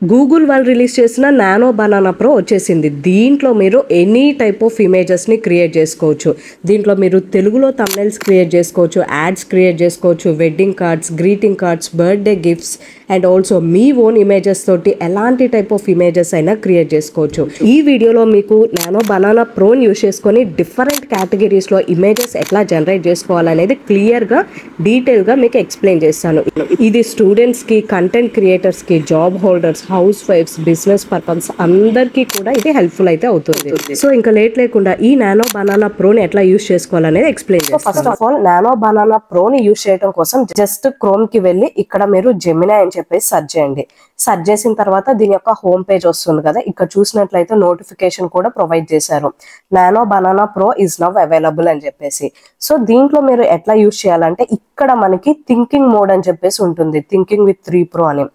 Google వాళ్ళు release చేసిన nano banana pro వచ్చేసింది. దీంట్లో మీరు ఎనీ టైప్ ఆఫ్ ఇమేజెస్ని క్రియేట్ చేసుకోవచ్చు. దీంట్లో మీరు తెలుగులో థంబ్నెయిల్స్ క్రియేట్ చేసుకోవచ్చు, యాడ్స్ క్రియేట్ చేసుకోవచ్చు, wedding cards, greeting cards, birthday gifts and also మీ ఓన్ ఇమేజెస్ తోటి ఎలాంటి టైప్ ఆఫ్ ఇమేజెస్ అయినా క్రియేట్ చేసుకోవచ్చు. ఈ వీడియోలో మీకు నానో బనానా ప్రోని యూస్ చేసుకొని డిఫరెంట్ కేటగిరీస్లో ఇమేజెస్ ఎట్లా జనరేట్ చేసుకోవాలనేది క్లియర్గా డీటెయిల్గా మీకు ఎక్స్ప్లెయిన్ చేస్తాను. ఇది స్టూడెంట్స్కి, కంటెంట్ క్రియేటర్స్కి, job holders, house wives, business purpose అందరికీ కూడా ఇది హెల్ప్ఫుల్ అయితే అవుతుంది. సో ఇంకా లేట్ లేకుండా ఈ నానో బనానా ప్రోని ఎట్లా యూస్ చేసుకోవాలనేది ఎక్స్ప్లెయిన్ చేస్తాను. First of all nano banana ప్రోని యూస్ చేయడం కోసం జస్ట్ క్రోమ్ కి వెళ్ళి ఇక్కడ మీరు జెమినీ అని చెప్పేసి సెర్చ్ చేయండి. సెర్చ్ చేసిన తర్వాత దీని యొక్క హోమ్ పేజ్ వస్తుంది కదా, ఇక్కడ చూసినట్లయితే నోటిఫికేషన్ కూడా ప్రొవైడ్ చేశారు, nano banana pro is now available అని చెప్పేసి. సో దీంట్లో మీరు ఎట్లా యూస్ చేయాలంటే ఇక్కడ మనకి థింకింగ్ మోడ్ అని చెప్పేసి ఉంటుంది, థింకింగ్ విత్ 3 Pro అని.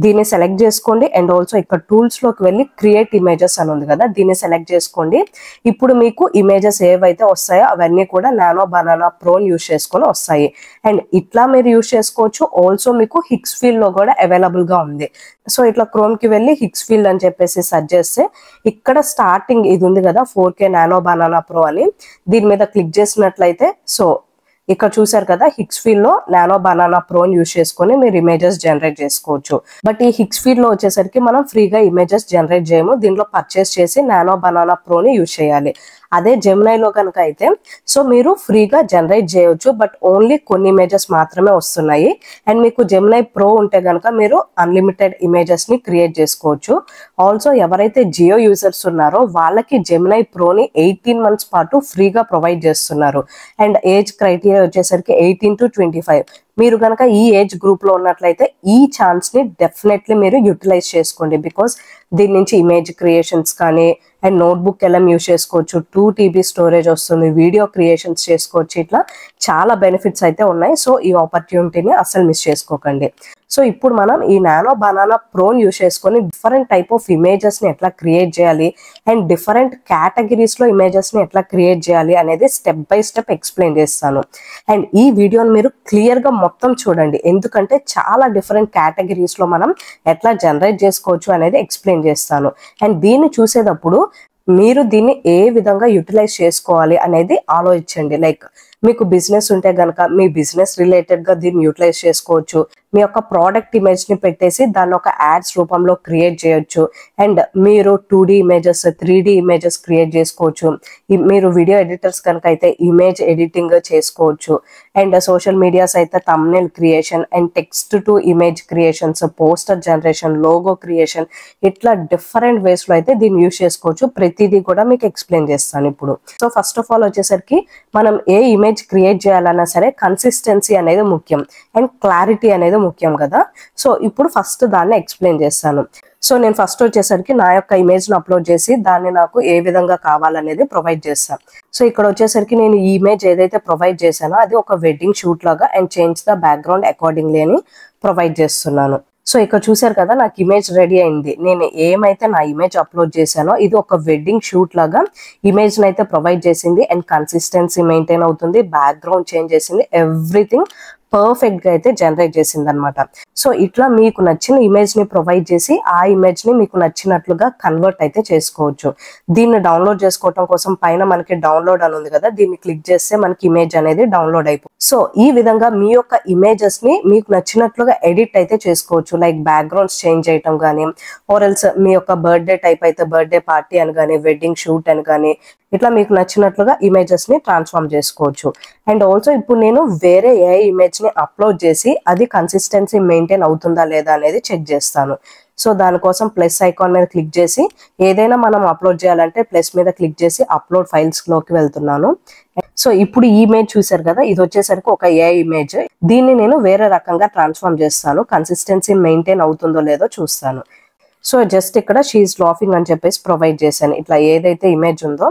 దీన్ని సెలెక్ట్ చేసుకోండి అండ్ ఆల్సో ఇక్కడ టూల్స్ లోకి వెళ్ళి క్రియేట్ ఇమేజెస్ అని ఉంది కదా, దీన్ని సెలెక్ట్ చేసుకోండి. ఇప్పుడు మీకు ఇమేజెస్ ఏవైతే వస్తాయో అవన్నీ కూడా నానో బనానా ప్రోని యూస్ చేసుకొని వస్తాయి. అండ్ ఇట్లా మీరు యూస్ చేసుకోవచ్చు. ఆల్సో మీకు హిక్స్ ఫీల్డ్ లో కూడా అవైలబుల్ గా ఉంది. సో ఇట్లా క్రోమ్ కి వెళ్ళి హిక్స్ ఫీల్డ్ అని చెప్పేసి సెర్చ్ చేస్తే ఇక్కడ స్టార్టింగ్ ఇది ఉంది కదా 4K నానో బనానా ప్రో అని, దీని మీద క్లిక్ చేసినట్లయితే సో ఇక్కడ చూసారు కదా హిక్స్ ఫీల్డ్ లో నానో బనానా ప్రోని యూస్ చేసుకొని మీరు ఇమేజెస్ జనరేట్ చేసుకోవచ్చు. బట్ ఈ హిక్స్ ఫీల్డ్ లో వచ్చేసరికి మనం ఫ్రీగా ఇమేజెస్ జనరేట్ చేయము, దీంట్లో పర్చేస్ చేసి నానో బనానా ప్రోని యూస్ చేయాలి. అదే జెమినైలో కనుక అయితే సో మీరు ఫ్రీగా జనరేట్ చేయవచ్చు, బట్ ఓన్లీ కొన్ని ఇమేజెస్ మాత్రమే వస్తున్నాయి. అండ్ మీకు జెమినై ప్రో ఉంటే కనుక మీరు అన్లిమిటెడ్ ఇమేజెస్ ని క్రియేట్ చేసుకోవచ్చు. ఆల్సో ఎవరైతే జియో యూజర్స్ ఉన్నారో వాళ్ళకి జెమినై ప్రోని 18 months పాటు ఫ్రీగా ప్రొవైడ్ చేస్తున్నారు. అండ్ ఏజ్ క్రైటీరియా వచ్చేసరికి 18 to 25. మీరు కనుక ఈ ఏజ్ గ్రూప్ లో ఉన్నట్లయితే ఈ ఛాన్స్ ని డెఫినెట్లీ మీరు యూటిలైజ్ చేసుకోండి. బికాస్ దీని నుంచి ఇమేజ్ క్రియేషన్స్ కానీ అండ్ నోట్బుక్ ఎలా యూస్ చేసుకోవచ్చు, 2 TB స్టోరేజ్ వస్తుంది, వీడియో క్రియేషన్స్ చేసుకోవచ్చు, ఇట్లా చాలా బెనిఫిట్స్ అయితే ఉన్నాయి. సో ఈ ఆపర్చునిటీని అసలు మిస్ చేసుకోకండి. సో ఇప్పుడు మనం ఈ నానో బనానా ప్రోని యూస్ చేసుకొని డిఫరెంట్ టైప్ ఆఫ్ ఇమేజెస్ ని ఎట్లా క్రియేట్ చేయాలి అండ్ డిఫరెంట్ కేటగిరీస్ లో ఇమేజెస్ ని ఎట్లా క్రియేట్ చేయాలి అనేది స్టెప్ బై స్టెప్ ఎక్స్ప్లెయిన్ చేస్తాను. అండ్ ఈ వీడియోని మీరు క్లియర్ గా మొత్తం చూడండి, ఎందుకంటే చాలా డిఫరెంట్ కేటగిరీస్ లో మనం ఎట్లా జనరేట్ చేసుకోవచ్చు అనేది ఎక్స్ప్లెయిన్ చేస్తాను. అండ్ దీన్ని చూసేటప్పుడు మీరు దీన్ని ఏ విధంగా యూటిలైజ్ చేసుకోవాలి అనేది ఆలోచించండి. లైక్ మీకు బిజినెస్ ఉంటే గనక మీ బిజినెస్ రిలేటెడ్ గా దీన్ని యూటిలైజ్ చేసుకోవచ్చు. మీ యొక్క ప్రోడక్ట్ ఇమేజ్ ని పెట్టేసి దాన్ని ఒక యాడ్స్ రూపంలో క్రియేట్ చేయొచ్చు. అండ్ మీరు 2D images, 3D images create చేసుకోవచ్చు. మీరు వీడియో ఎడిటర్స్ కనుక అయితే ఇమేజ్ ఎడిటింగ్ చేసుకోవచ్చు. అండ్ సోషల్ మీడియాస్ అయితే thumbnail creation and text to image creations, poster generation, logo creation, ఇట్లా డిఫరెంట్ వేస్ లో అయితే దీన్ని యూస్ చేసుకోవచ్చు. ప్రతిదీ కూడా మీకు ఎక్స్ప్లెయిన్ చేస్తాను ఇప్పుడు. సో ఫస్ట్ ఆఫ్ ఆల్ వచ్చేసరికి మనం ఏ ఇమేజ్ క్రియేట్ చేయాలన్నా సరే కన్సిస్టెన్సీ అనేది ముఖ్యం అండ్ క్లారిటీ అనేది ముఖ్యం కదా. సో ఇప్పుడు ఫస్ట్ దాన్ని ఎక్స్ప్లెయిన్ చేస్తాను. సో నేను ఫస్ట్ వచ్చేసరికి నా యొక్క ఇమేజ్ ను అప్లోడ్ చేసి దాన్ని నాకు ఏ విధంగా కావాలనేది ప్రొవైడ్ చేస్తాను. సో ఇక్కడ వచ్చేసరికి నేను ఈ ఇమేజ్ ఏదైతే ప్రొవైడ్ చేశానో అది ఒక వెడ్డింగ్ షూట్ లాగా and change the background accordingly అని ప్రొవైడ్ చేస్తున్నాను. సో ఇక్కడ చూసారు కదా నాకు ఇమేజ్ రెడీ అయింది. నేను ఏమైతే నా ఇమేజ్ అప్లోడ్ చేశానో ఇది ఒక వెడ్డింగ్ షూట్ లాగా ఇమేజ్ అయితే ప్రొవైడ్ చేసింది అండ్ కన్సిస్టెన్సీ మెయింటైన్ అవుతుంది, బ్యాక్గ్రౌండ్ చేంజ్ చేసింది, ఎవ్రీథింగ్ పర్ఫెక్ట్ గా అయితే జనరేట్ చేసింది అనమాట. సో ఇట్లా మీకు నచ్చిన ఇమేజ్ ని ప్రొవైడ్ చేసి ఆ ఇమేజ్ ని మీకు నచ్చినట్లుగా కన్వర్ట్ అయితే చేసుకోవచ్చు. దీన్ని డౌన్లోడ్ చేసుకోవడం కోసం పైన మనకి డౌన్లోడ్ అని ఉంది కదా, దీన్ని క్లిక్ చేస్తే మనకి ఇమేజ్ అనేది డౌన్లోడ్ అయిపోతుంది. సో ఈ విధంగా మీ యొక్క ఇమేజెస్ ని మీకు నచ్చినట్లుగా ఎడిట్ అయితే చేసుకోవచ్చు. లైక్ బ్యాక్గ్రౌండ్స్ చేంజ్ చేయటం కానీ, ఆర్ఎల్స్ మీ యొక్క బర్త్డే టైప్ అయితే బర్త్డే పార్టీ అని కానీ, వెడ్డింగ్ షూట్ అని కానీ, ఇట్లా మీకు నచ్చినట్లుగా ఇమేజెస్ ని ట్రాన్స్ఫార్మ్ చేసుకోవచ్చు. అండ్ ఆల్సో ఇప్పుడు నేను వేరే ఏ ఇమేజ్ ని అప్లోడ్ చేసి అది కన్సిస్టెన్సీ మెయింటైన్ అవుతుందా లేదా అనేది చెక్ చేస్తాను. సో దానికోసం ప్లస్ ఐకాన్ మీద క్లిక్ చేసి ఏదైనా మనం అప్లోడ్ చేయాలంటే ప్లస్ మీద క్లిక్ చేసి అప్లోడ్ ఫైల్స్ లోకి వెళ్తున్నాను. సో ఇప్పుడు ఈ ఇమేజ్ చూసారు కదా, ఇది వచ్చేసరికి ఒక ఏ ఇమేజ్. దీన్ని నేను వేరే రకంగా ట్రాన్స్ఫార్మ్ చేస్తాను, కన్సిస్టెన్సీ మెయింటైన్ అవుతుందో లేదో చూస్తాను. సో జస్ట్ ఇక్కడ షీఈస్ లాఫింగ్ అని చెప్పేసి ప్రొవైడ్ చేశాను. ఇట్లా ఏదైతే ఇమేజ్ ఉందో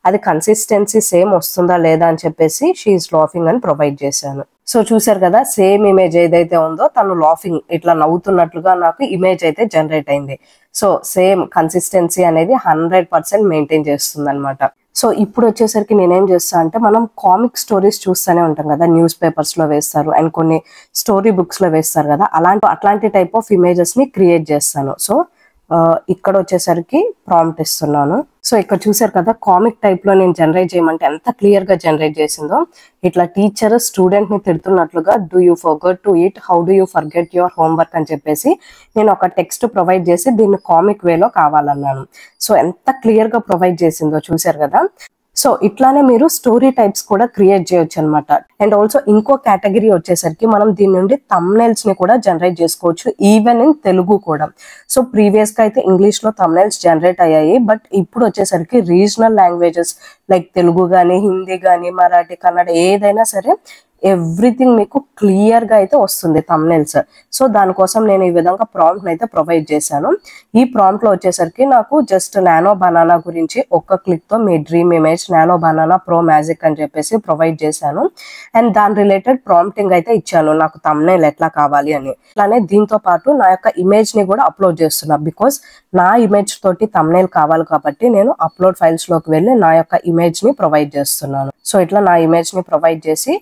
అది కన్సిస్టెన్సీ సేమ్ వస్తుందా లేదా అని చెప్పేసి షీఈస్ లాఫింగ్ అని ప్రొవైడ్ చేశాను. సో చూసారు కదా సేమ్ ఇమేజ్ ఏదైతే ఉందో తను లాఫింగ్ ఇట్లా నవ్వుతున్నట్లుగా నాకు ఇమేజ్ అయితే జనరేట్ అయింది. సో సేమ్ కన్సిస్టెన్సీ అనేది 100% మెయింటైన్ చేస్తుంది అనమాట. సో ఇప్పుడు వచ్చేసరికి నేనేం చేస్తా అంటే మనం కామిక్ స్టోరీస్ చూస్తూనే ఉంటాం కదా, న్యూస్ పేపర్స్ లో వేస్తారు అండ్ కొన్ని స్టోరీ బుక్స్ లో వేస్తారు కదా, అట్లాంటి టైప్ ఆఫ్ ఇమేజెస్ ని క్రియేట్ చేస్తాను. సో ఇక్కడ వచ్చేసరికి ప్రాంప్ట్ ఇస్తున్నాను. సో ఇక్కడ చూసారు కదా, కామిక్ టైప్ లో నేను జనరేట్ చేయమంటే ఎంత క్లియర్ గా జనరేట్ చేసిందో. ఇట్లా టీచర్ స్టూడెంట్ ని తిడుతున్నట్లుగా, do you forget to eat, how do you forget your homework అని చెప్పేసి నేను ఒక టెక్స్ట్ ప్రొవైడ్ చేసి దీన్ని కామిక్ వేలో కావాలన్నాను. సో ఎంత క్లియర్ గా ప్రొవైడ్ చేసిందో చూసారు కదా. సో ఇట్లానే మీరు స్టోరీ టైప్స్ కూడా క్రియేట్ చేయొచ్చు అనమాట. అండ్ ఆల్సో ఇంకో కేటగిరీ వచ్చేసరికి మనం దీని నుండి థంబ్నెయిల్స్ ని కూడా జనరేట్ చేసుకోవచ్చు, ఈవెన్ ఇన్ తెలుగు కూడా. సో ప్రీవియస్ గా అయితే ఇంగ్లీష్ లో థంబ్నెయిల్స్ జనరేట్ అయ్యాయి, బట్ ఇప్పుడు వచ్చేసరికి రీజనల్ లాంగ్వేజెస్ లైక్ తెలుగు కానీ, హిందీ కానీ, మరాఠీ, కన్నడ ఏదైనా సరే ఎవ్రీథింగ్ మీకు క్లియర్ గా అయితే వస్తుంది థంబ్నెయిల్స్. సో దానికోసం నేను ఈ విధంగా ప్రాంప్ట్ అయితే ప్రొవైడ్ చేశాను. ఈ ప్రాంప్ట్ లో వచ్చేసరికి నాకు జస్ట్ నానో బనానా గురించి ఒక్క క్లిక్ తో మీ dream image nano banana pro magic అని చెప్పేసి ప్రొవైడ్ చేశాను. అండ్ దాని రిలేటెడ్ ప్రాంప్టింగ్ అయితే ఇచ్చాను, నాకు థంబ్నెయిల్ ఎట్లా కావాలి అని. అలానే దీంతో పాటు నా యొక్క ఇమేజ్ ని కూడా అప్లోడ్ చేస్తున్నా, బికాస్ నా ఇమేజ్ తోటి థంబ్నెయిల్ కావాలి కాబట్టి నేను అప్లోడ్ ఫైల్స్ లోకి వెళ్ళి నా యొక్క ఇమేజ్ ని ప్రొవైడ్ చేస్తున్నాను. సో ఇట్లా నా ఇమేజ్ ని ప్రొవైడ్ చేసి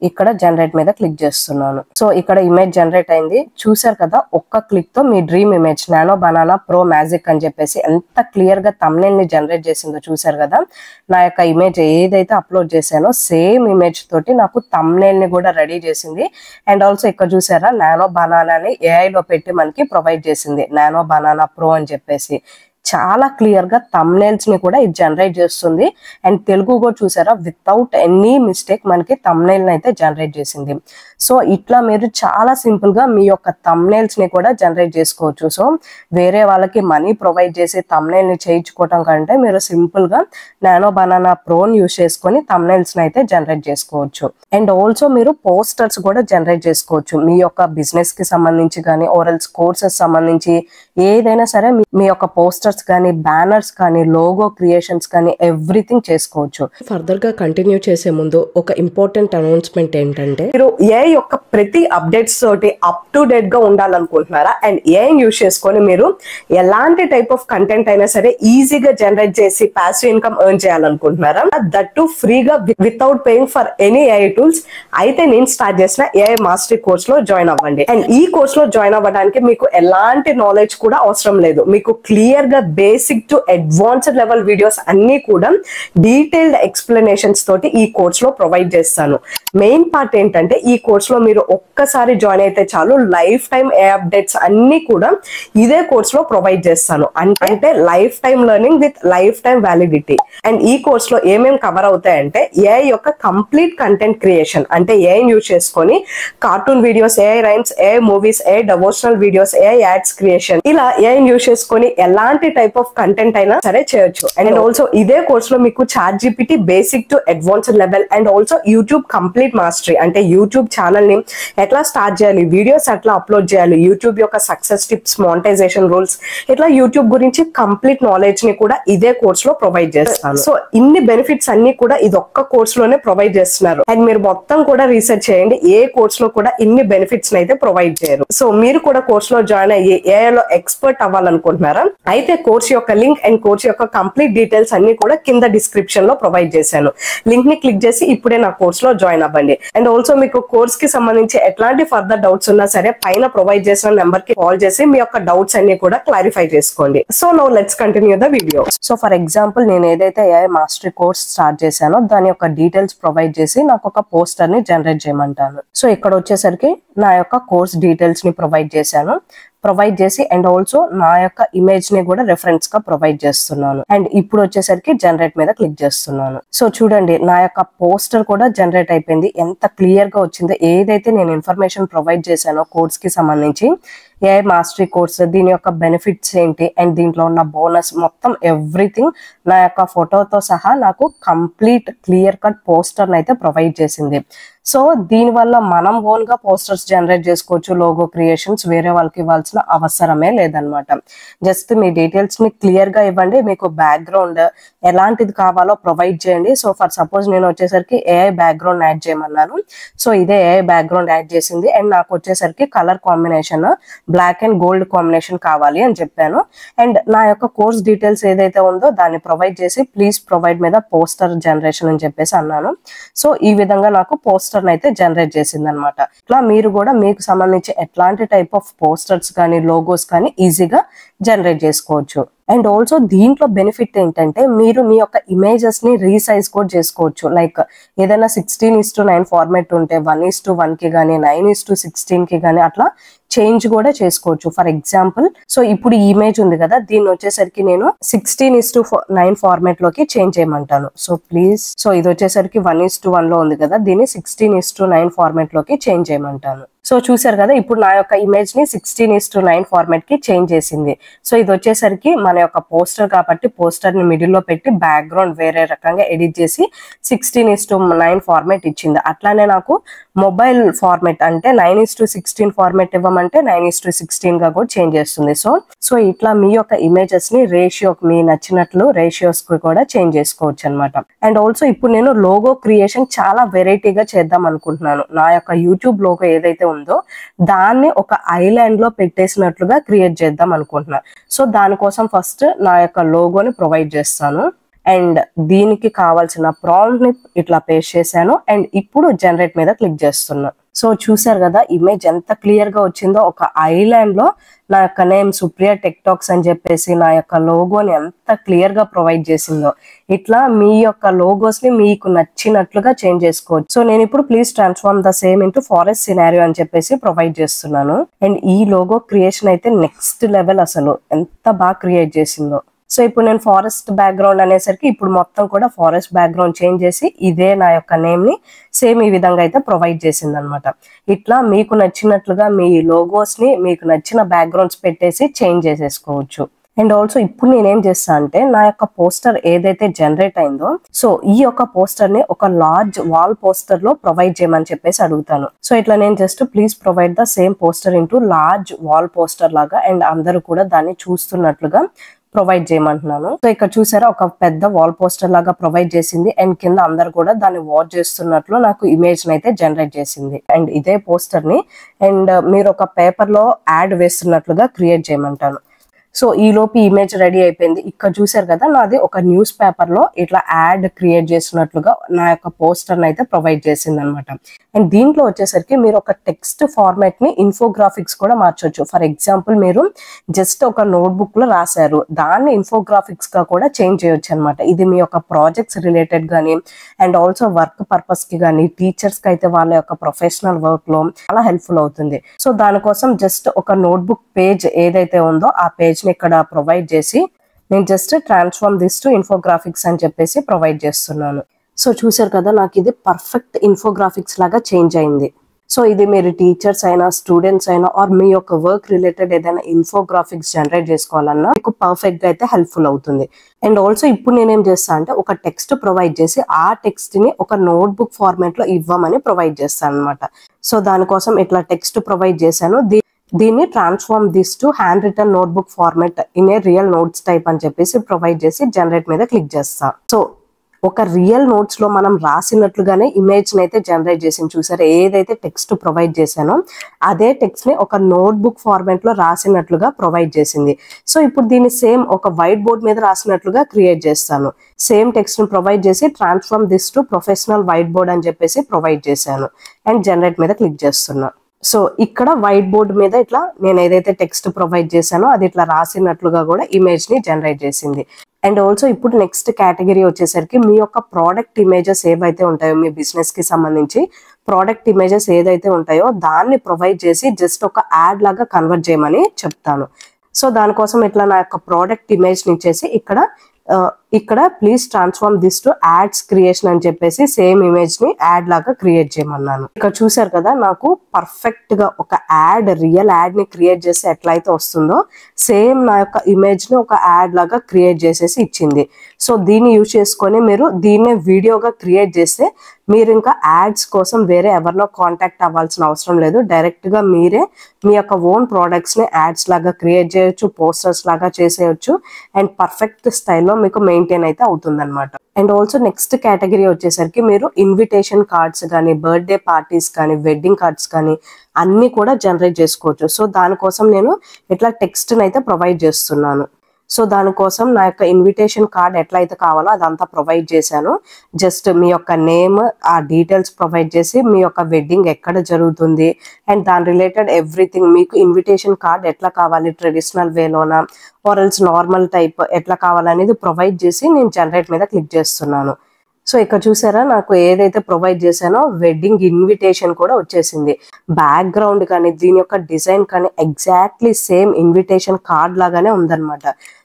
ఇక్కడ జనరేట్ మీద క్లిక్ చేస్తున్నాను. సో ఇక్కడ ఇమేజ్ జనరేట్ అయింది, చూసారు కదా. ఒక్క క్లిక్ తో మీ dream image nano banana pro magic అని చెప్పేసి ఎంత క్లియర్ గా థంబ్నెయిల్ ని జనరేట్ చేసిందో చూసారు కదా. నా యొక్క ఇమేజ్ ఏదైతే అప్లోడ్ చేశానో సేమ్ ఇమేజ్ తోటి నాకు థంబ్నెయిల్ ని కూడా రెడీ చేసింది. అండ్ ఆల్సో ఇక్కడ చూసారా, నానో బనానాని ఏఐ లో పెట్టి మనకి ప్రొవైడ్ చేసింది, నానో బనానా ప్రో అని చెప్పేసి. చాలా క్లియర్ గా థంబ్నెయిల్స్ ని కూడా ఇది జనరేట్ చేస్తుంది. అండ్ తెలుగు కూడా చూసారా, వితౌట్ ఎనీ మిస్టేక్ మనకి థంబ్నెయిల్ ని అయితే జనరేట్ చేసింది. సో ఇట్లా మీరు చాలా సింపుల్ గా మీ యొక్క థంబ్నెయిల్స్ ని కూడా జనరేట్ చేసుకోవచ్చు. సో వేరే వాళ్ళకి మనీ ప్రొవైడ్ చేసి థంబ్నెయిల్ ని చేయించుకోవటం కంటే మీరు సింపుల్ గా నానో బనానా ప్రోని యూస్ చేసుకొని థంబ్నెయిల్స్ ని అయితే జనరేట్ చేసుకోవచ్చు. అండ్ ఆల్సో మీరు పోస్టర్స్ కూడా జనరేట్ చేసుకోవచ్చు, మీ యొక్క బిజినెస్ కి సంబంధించి కానీ, ఓరల్స్ కోర్సెస్ సంబంధించి ఏదైనా సరే మీ యొక్క పోస్టర్స్ కానీ, బ్యానర్స్ కానీ, లోగో క్రియేషన్స్ కానీ ఎవ్రీథింగ్ చేసుకోవచ్చు. ఫర్దర్ గా కంటిన్యూ చేసే ముందు ఒక ఇంపార్టెంట్ అనౌన్స్మెంట్ ఏంటంటే, మీరు ఏ యొక్క ప్రతి అప్డేట్స్ తోటి అప్ టు డేట్ గా ఉండాలనుకుంటున్నారా, అండ్ ఏఐ యూస్ చేసుకొని మీరు ఎలాంటి టైప్ ఆఫ్ కంటెంట్ అయినా సరే ఈజీగా జనరేట్ చేసి పాసివ్ ఇన్కమ్ ఎర్న్ చేయాలనుకుంటున్నారా, దట్ టు ఫ్రీగా without paying for any AI tools, అయితే నేను స్టార్ట్ చేసిన ఏఐ మాస్టరీ కోర్స్ లో జాయిన్ అవ్వండి. అండ్ ఈ కోర్స్ లో జాయిన్ అవ్వడానికి మీకు ఎలాంటి నాలెడ్జ్ కూడా అవసరం లేదు. మీకు క్లియర్ గా basic to advanced level videos అన్ని కూడా డీటెయిల్డ్ ఎక్స్ప్లెనేషన్స్ తోటి ఈ కోర్స్ లో ప్రొవైడ్ చేస్తాను. మెయిన్ పార్ట్ ఏంటంటే, ఈ కోర్స్ లో మీరు ఒక్కసారి జాయిన్ అయితే చాలు, లైఫ్ టైం ఏ అప్డేట్స్ అన్ని కూడా ఇదే కోర్స్ లో ప్రొవైడ్ చేస్తాను. అంటే life time learning with life time validity. And ఈ కోర్స్ లో ఏమేమి కవర్ అవుతాయంటే, ఏఐ యొక్క కంప్లీట్ కంటెంట్ క్రియేషన్, అంటే ఏఐ యూజ్ చేసుకొని cartoon videos, AI rhymes, AI movies, AI devotional videos, AI ads creation, ఇలా ఏఐ యూజ్ చేసుకొని ఎలాంటి టైప్ ఆఫ్ కంటెంట్ అయినా సరే చేయొచ్చు. అండ్ ఆల్సో ఇదే కోర్స్ లో మీకు ChatGPT basic to advanced level, and also YouTube complete mastery, అంటే యూట్యూబ్ ఛానల్ ని ఎట్లా స్టార్ట్ చేయాలి, వీడియోస్ ఎట్లా అప్లోడ్ చేయాలి, యూట్యూబ్ యొక్క సక్సెస్ టిప్స్, మానిటైజేషన్ రూల్స్, ఇట్లా యూట్యూబ్ గురించి కంప్లీట్ నాలెడ్జ్ ని కూడా ఇదే కోర్స్ లో ప్రొవైడ్ చేస్తాను. సో ఇన్ని బెనిఫిట్స్ అన్ని కూడా ఇది ఒక్క కోర్స్ లోనే ప్రొవైడ్ చేస్తున్నారు. అండ్ మీరు మొత్తం కూడా రీసెర్చ్ చేయండి, ఏ కోర్స్ లో కూడా ఇన్ని బెనిఫిట్స్ అయితే ప్రొవైడ్ చేయరు. సో మీరు కూడా కోర్స్ లో జాయిన్ అయ్యి ఏఐ లో ఎక్స్పర్ట్ అవ్వాలనుకుంటున్నారా, అయితే కోర్స్ యొక్క లింక్ అండ్ కోర్స్ యొక్క కంప్లీట్ డీటెయిల్స్ అన్ని కూడా కింద డిస్క్రిప్షన్ లో ప్రొవైడ్ చేశాను. లింక్ ని క్లిక్ చేసి ఇప్పుడే నా కోర్స్ లో జాయిన్ అవ్వండి. అండ్ ఆల్సో మీకు కోర్స్ కి సంబంధించి ఎట్లాంటి ఫర్దర్ డౌట్స్ ఉన్నా సరే పైన ప్రొవైడ్ చేసిన నెంబర్ కి కాల్ చేసి మీ యొక్క డౌట్స్ అన్ని కూడా క్లారిఫై చేసుకోండి. So now let's continue the video. So for example నేను ఏదైతే ఏఐ మాస్టరీ కోర్స్ స్టార్ట్ చేశానో దాని యొక్క డీటెయిల్స్ ప్రొవైడ్ చేసి నాకు ఒక పోస్టర్ ని జనరేట్ చేయమంటాను. సో ఇక్కడ వచ్చేసరికి నా యొక్క కోర్స్ డీటెయిల్స్ ని ప్రొవైడ్ చేసి అండ్ ఆల్సో నా యొక్క ఇమేజ్ ని కూడా రెఫరెన్స్ గా ప్రొవైడ్ చేస్తున్నాను. అండ్ ఇప్పుడు వచ్చేసరికి జనరేట్ మీద క్లిక్ చేస్తున్నాను. సో చూడండి, నా యొక్క పోస్టర్ కూడా జనరేట్ అయిపోయింది. ఎంత క్లియర్ గా వచ్చిందో, ఏదైతే నేను ఇన్ఫర్మేషన్ ప్రొవైడ్ చేశానో కోర్స్ కి సంబంధించి, ఏఐ మాస్టరీ కోర్స్, దీని యొక్క బెనిఫిట్స్ ఏంటి, అండ్ దీంట్లో ఉన్న బోనస్, మొత్తం ఎవ్రీథింగ్ నా యొక్క ఫోటోతో సహా నాకు కంప్లీట్ క్లియర్ కట్ పోస్టర్ అయితే ప్రొవైడ్ చేసింది. సో దీనివల్ల మనం ఓన్ గా పోస్టర్స్ జనరేట్ చేసుకోవచ్చు, లోగో క్రియేషన్స్, వేరే వాళ్ళకి ఇవ్వాల్సిన అవసరమే లేదనమాట. జస్ట్ మీ డీటెయిల్స్ ని క్లియర్ గా ఇవ్వండి, మీకు బ్యాక్గ్రౌండ్ ఎలాంటిది కావాలో ప్రొవైడ్ చేయండి. సో ఫర్ సపోజ్ నేను వచ్చేసరికి ఏఐ బ్యాక్గ్రౌండ్ యాడ్ చేయమన్నాను. సో ఇదే ఏఐ బ్యాక్గ్రౌండ్ యాడ్ చేసింది. అండ్ నాకు వచ్చేసరికి colour combination black and gold combination కావాలి అని చెప్పాను. అండ్ నా యొక్క కోర్స్ డీటెయిల్స్ ఏదైతే ఉందో దాన్ని ప్రొవైడ్ చేసి ప్లీజ్ ప్రొవైడ్ మీద పోస్టర్ జనరేషన్ అని చెప్పేసి అన్నాను. సో ఈ విధంగా నాకు పోస్టర్ పోస్టర్ అయితే జనరేట్ చేసింది అనమాట. ఇట్లా మీరు కూడా మీకు సంబంధించి ఎట్లాంటి టైప్ ఆఫ్ పోస్టర్స్ కానీ లోగోస్ కానీ ఈజీగా జనరేట్ చేసుకోవచ్చు. అండ్ ఆల్సో దీంట్లో బెనిఫిట్ ఏంటంటే మీరు మీ యొక్క ఇమేజెస్ ని రీసైజ్ కూడా చేసుకోవచ్చు. లైక్ ఏదైనా 16:9 ఫార్మాట్ ఉంటే 1:1 కి కానీ 9:16 కి కానీ అట్లా చేంజ్ కూడా చేసుకోవచ్చు. ఫర్ ఎగ్జాంపుల్ సో ఇప్పుడు ఈ ఇమేజ్ ఉంది కదా, దీన్ని వచ్చేసరికి నేను 16:9 ఫార్మాట్ లోకి చేంజ్ చేయమంటాను. సో ప్లీజ్, సో ఇది వచ్చేసరికి 1:1 లో ఉంది కదా, దీన్ని 16:9 ఫార్మాట్ లోకి చేంజ్ చేయమంటాను. సో చూసారు కదా, ఇప్పుడు నా యొక్క ఇమేజ్ ని 16:9 ఫార్మాట్ కి చేంజ్ చేసింది. సో ఇది వచ్చేసరికి మన యొక్క పోస్టర్ కాబట్టి పోస్టర్ ని మిడిల్ లో పెట్టి బ్యాక్గ్రౌండ్ వేరే రకంగా ఎడిట్ చేసి 16:9 ఫార్మాట్ ఇచ్చింది. అట్లానే నాకు మొబైల్ ఫార్మాట్ అంటే 9:16 ఫార్మాట్ ఇవ్వమంటే 9:16 గా కూడా చేంజ్ చేస్తుంది. సో ఇట్లా మీ యొక్క ఇమేజెస్ ని రేషియో మీ నచ్చినట్లు రేషియోస్ కు కూడా చేంజ్ చేసుకోవచ్చు అనమాట. అండ్ ఆల్సో ఇప్పుడు నేను లోగో క్రియేషన్ చాలా వెరైటీగా చేద్దాం అనుకుంటున్నాను. నా యొక్క యూట్యూబ్ లోగో ఏదైతే ఉందో దాన్ని ఒక ఐలాండ్ లో పెట్టేసినట్లుగా క్రియేట్ చేద్దాం అనుకుంటున్నా. సో దానికోసం ఫస్ట్ నా యొక్క లోగోని ప్రొవైడ్ చేస్తాను అండ్ దీనికి కావాల్సిన ప్రాంప్ట్ ని ఇట్లా పేస్ట్ చేశాను అండ్ ఇప్పుడు జనరేట్ మీద క్లిక్ చేస్తున్నా. సో చూసారు కదా ఇమేజ్ ఎంత క్లియర్ గా వచ్చిందో. ఒక ఐలాండ్ లో నా యొక్క నేమ్ సుప్రియ టెక్ టాక్స్ అని చెప్పేసి నా యొక్క లోగోని ఎంత క్లియర్ గా ప్రొవైడ్ చేసిందో. ఇట్లా మీ యొక్క లోగోస్ ని మీకు నచ్చినట్లుగా చేంజ్ చేసుకోవచ్చు. సో నేను ఇప్పుడు please transform the same into forest scenario అని చెప్పేసి ప్రొవైడ్ చేస్తున్నాను. అండ్ ఈ లోగో క్రియేషన్ అయితే నెక్స్ట్ లెవెల్, అసలు ఎంత బాగా క్రియేట్ చేసిందో. సో ఇప్పుడు నేను ఫారెస్ట్ బ్యాక్గ్రౌండ్ అనేసరికి ఇప్పుడు మొత్తం కూడా ఫారెస్ట్ బ్యాక్గ్రౌండ్ చేంజ్ చేసి ఇదే నా యొక్క నేమ్ ని సేమ్ ఈ విధంగా అయితే ప్రొవైడ్ చేసింది అనమాట. ఇట్లా మీకు నచ్చినట్లుగా మీ లోగోస్ ని మీకు నచ్చిన బ్యాక్గ్రౌండ్స్ పెట్టేసి చేంజ్ చేసేసుకోవచ్చు. అండ్ ఆల్సో ఇప్పుడు నేనేం చేస్తా అంటే నా యొక్క పోస్టర్ ఏదైతే జనరేట్ అయిందో సో ఈ యొక్క పోస్టర్ ని ఒక లార్జ్ వాల్ పోస్టర్ లో ప్రొవైడ్ చేయమని చెప్పేసి అడుగుతాను. సో ఇట్లా నేను just please provide the same poster into large wall poster లాగా అండ్ అందరూ కూడా దాన్ని చూస్తున్నట్లుగా ప్రొవైడ్ చేయమంటున్నాను. సో ఇక్కడ చూసారా ఒక పెద్ద వాల్ పోస్టర్ లాగా ప్రొవైడ్ చేసింది అండ్ కింద అందరు కూడా దాన్ని వాచ్ చేస్తున్నట్లు నాకు ఇమేజ్ అయితే జనరేట్ చేసింది. అండ్ ఇదే పోస్టర్ ని అండ్ మీరు ఒక పేపర్ లో యాడ్ వేస్తున్నట్లుగా క్రియేట్ చేయమంటాను. సో ఈ లోపు ఇమేజ్ రెడీ అయిపోయింది. ఇక్కడ చూసారు కదా నాది ఒక న్యూస్ పేపర్ లో ఇట్లా యాడ్ క్రియేట్ చేసినట్లుగా నా యొక్క పోస్టర్ అయితే ప్రొవైడ్ చేసింది అనమాట. అండ్ దీంట్లో వచ్చేసరికి మీరు ఒక టెక్స్ట్ ఫార్మాట్ ని ఇన్ఫోగ్రాఫిక్స్ కూడా మార్చొచ్చు. ఫర్ ఎగ్జాంపుల్ మీరు జస్ట్ ఒక నోట్బుక్ లో రాశారు, దాన్ని ఇన్ఫోగ్రాఫిక్స్ గా కూడా చేంజ్ చేయొచ్చు అనమాట. ఇది మీ యొక్క ప్రాజెక్ట్స్ రిలేటెడ్ గానీ అండ్ ఆల్సో వర్క్ పర్పస్ కి కానీ టీచర్స్ కి అయితే వాళ్ళ యొక్క ప్రొఫెషనల్ వర్క్ లో చాలా హెల్ప్ఫుల్ అవుతుంది. సో దానికోసం జస్ట్ ఒక నోట్బుక్ పేజ్ ఏదైతే ఉందో ఆ పేజ్ ని ఇక్కడ ప్రొవైడ్ చేసి నేను just transform this to infographics అని చెప్పేసి ప్రొవైడ్ చేస్తున్నాను. సో చూసారు కదా నాకు ఇది పర్ఫెక్ట్ ఇన్ఫోగ్రాఫిక్స్ లాగా చేంజ్ అయింది. సో ఇది మీరు టీచర్స్ అయినా స్టూడెంట్స్ అయినా ఆర్ మీ యొక్క వర్క్ రిలేటెడ్ ఏదైనా ఇన్ఫోగ్రాఫిక్స్ జనరేట్ చేసుకోవాలన్నా మీకు పర్ఫెక్ట్ గా అయితే హెల్ప్ఫుల్ అవుతుంది. అండ్ ఆల్సో ఇప్పుడు నేనేం చేస్తా అంటే ఒక టెక్స్ట్ ప్రొవైడ్ చేసి ఆ టెక్స్ట్ ని ఒక నోట్బుక్ ఫార్మాట్ లో ఇవ్వమని ప్రొవైడ్ చేస్తాను అనమాట. సో దానికోసం ఇట్లా టెక్స్ట్ ప్రొవైడ్ చేశాను. దీన్ని transform this to handwritten notebook format in a real notes type అని చెప్పేసి ప్రొవైడ్ చేసి జనరేట్ మీద క్లిక్ చేస్తా. సో ఒక రియల్ నోట్స్ లో మనం రాసినట్లుగానే ఇమేజ్ ని అయితే జనరేట్ చేసింది. చూసారు ఏదైతే టెక్స్ట్ ప్రొవైడ్ చేశానో అదే టెక్స్ట్ ని ఒక నోట్బుక్ ఫార్మాట్ లో రాసినట్లుగా ప్రొవైడ్ చేసింది. సో ఇప్పుడు దీన్ని సేమ్ ఒక వైట్ బోర్డ్ మీద రాసినట్లుగా క్రియేట్ చేస్తాను. సేమ్ టెక్స్ట్ ని ప్రొవైడ్ చేసి transform this to professional white board అని చెప్పేసి ప్రొవైడ్ చేశాను అండ్ జనరేట్ మీద క్లిక్ చేస్తున్నా. సో ఇక్కడ వైట్ బోర్డ్ మీద ఇట్లా నేను ఏదైతే టెక్స్ట్ ప్రొవైడ్ చేశానో అది ఇట్లా రాసినట్లుగా కూడా ఇమేజ్ ని జనరేట్ చేసింది. అండ్ ఆల్సో ఇప్పుడు నెక్స్ట్ కేటగిరీ వచ్చేసరికి మీ యొక్క ప్రోడక్ట్ ఇమేజెస్ ఏవైతే ఉంటాయో మీ బిజినెస్ కి సంబంధించి ప్రోడక్ట్ ఇమేజెస్ ఏదైతే ఉంటాయో దాన్ని ప్రొవైడ్ చేసి జస్ట్ ఒక యాడ్ లాగా కన్వర్ట్ చేయమని చెప్తాను. సో దానికోసం ఇట్లా నా యొక్క ప్రోడక్ట్ ఇమేజ్ నుంచి ఇక్కడ please transform this to ads creation అని చెప్పేసి సేమ్ ఇమేజ్ ని యాడ్ లాగా క్రియేట్ చేయమన్నాను. ఇక్కడ చూసారు కదా నాకు పర్ఫెక్ట్ గా ఒక యాడ్ రియల్ యాడ్ ని క్రియేట్ చేస్తే ఎట్లయితే వస్తుందో సేమ్ నా యొక్క ఇమేజ్ ని ఒక యాడ్ లాగా క్రియేట్ చేసేసి ఇచ్చింది. సో దీన్ని యూజ్ చేసుకొని మీరు దీన్నే వీడియోగా క్రియేట్ చేస్తే మీరు ఇంకా యాడ్స్ కోసం వేరే ఎవరినో కాంటాక్ట్ అవ్వాల్సిన అవసరం లేదు. డైరెక్ట్ గా మీరే మీ యొక్క ఓన్ ప్రోడక్ట్స్ ని యాడ్స్ లాగా క్రియేట్ చేయొచ్చు, పోస్టర్స్ లాగా చేసేయచ్చు అండ్ పర్ఫెక్ట్ స్టైల్లో మీకు మెయింటైన్ అయితే అవుతుంది అనమాట. అండ్ ఆల్సో నెక్స్ట్ కేటగిరీ వచ్చేసరికి మీరు ఇన్విటేషన్ కార్డ్స్ కానీ బర్త్డే పార్టీస్ కానీ వెడ్డింగ్ కార్డ్స్ కానీ అన్ని కూడా జనరేట్ చేసుకోవచ్చు. సో దానికోసం నేను ఇట్లా టెక్స్ట్ అయితే ప్రొవైడ్ చేస్తున్నాను. సో దానికోసం నా యొక్క ఇన్విటేషన్ కార్డ్ ఎట్లయితే కావాలో అదంతా ప్రొవైడ్ చేశాను. జస్ట్ మీ యొక్క నేమ్, ఆ డీటెయిల్స్ ప్రొవైడ్ చేసి మీ యొక్క వెడ్డింగ్ ఎక్కడ జరుగుతుంది అండ్ దాని రిలేటెడ్ ఎవ్రీథింగ్, మీకు ఇన్విటేషన్ కార్డ్ ఎట్లా కావాలి, ట్రెడిషనల్ వేలోనా ఆర్ ఎల్స్ నార్మల్ టైప్ ఎట్లా కావాలనేది ప్రొవైడ్ చేసి నేను జనరేట్ మీద క్లిక్ చేస్తున్నాను. సో ఇక్కడ చూసారా, నాకు ఏదైతే ప్రొవైడ్ చేశానో వెడ్డింగ్ ఇన్విటేషన్ కూడా వచ్చేసింది. బ్యాక్గ్రౌండ్ కానీ దీని యొక్క డిజైన్ కానీ ఎగ్జాక్ట్లీ సేమ్ ఇన్విటేషన్ కార్డ్ లాగానే ఉందన్నమాట.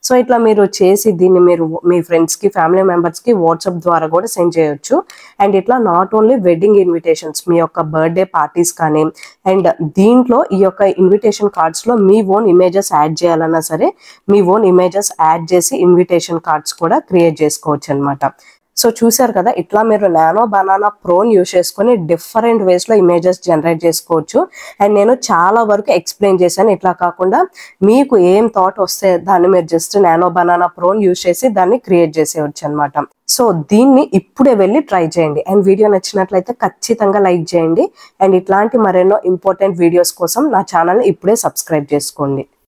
సో ఇట్లా మీరు చేసి దీన్ని మీరు మీ ఫ్రెండ్స్కి, ఫ్యామిలీ మెంబర్స్కి వాట్సాప్ ద్వారా కూడా సెండ్ చేయొచ్చు. అండ్ ఇట్లా నాట్ ఓన్లీ వెడ్డింగ్ ఇన్విటేషన్స్, మీ యొక్క బర్త్డే పార్టీస్ కానీ అండ్ దీంట్లో ఈ యొక్క ఇన్విటేషన్ కార్డ్స్లో మీ ఓన్ ఇమేజెస్ యాడ్ చేయాలన్నా సరే మీ ఓన్ ఇమేజెస్ యాడ్ చేసి ఇన్విటేషన్ కార్డ్స్ కూడా క్రియేట్ చేసుకోవచ్చు అనమాట. సో చూసారు కదా, ఇట్లా మీరు నానో బనానా ప్రోని యూజ్ చేసుకొని డిఫరెంట్ వేస్లో ఇమేజెస్ జనరేట్ చేసుకోవచ్చు. అండ్ నేను చాలా వరకు ఎక్స్ప్లెయిన్ చేశాను. ఇట్లా కాకుండా మీకు ఏం థాట్ వస్తే దాన్ని మీరు జస్ట్ నానో బనానా ప్రోని యూజ్ చేసి దాన్ని క్రియేట్ చేసేయచ్చు అనమాట. సో దీన్ని ఇప్పుడే వెళ్ళి ట్రై చేయండి. అండ్ వీడియో నచ్చినట్లయితే ఖచ్చితంగా లైక్ చేయండి. అండ్ ఇట్లాంటి మరెన్నో ఇంపార్టెంట్ వీడియోస్ కోసం నా ఛానల్ని ఇప్పుడే సబ్స్క్రైబ్ చేసుకోండి.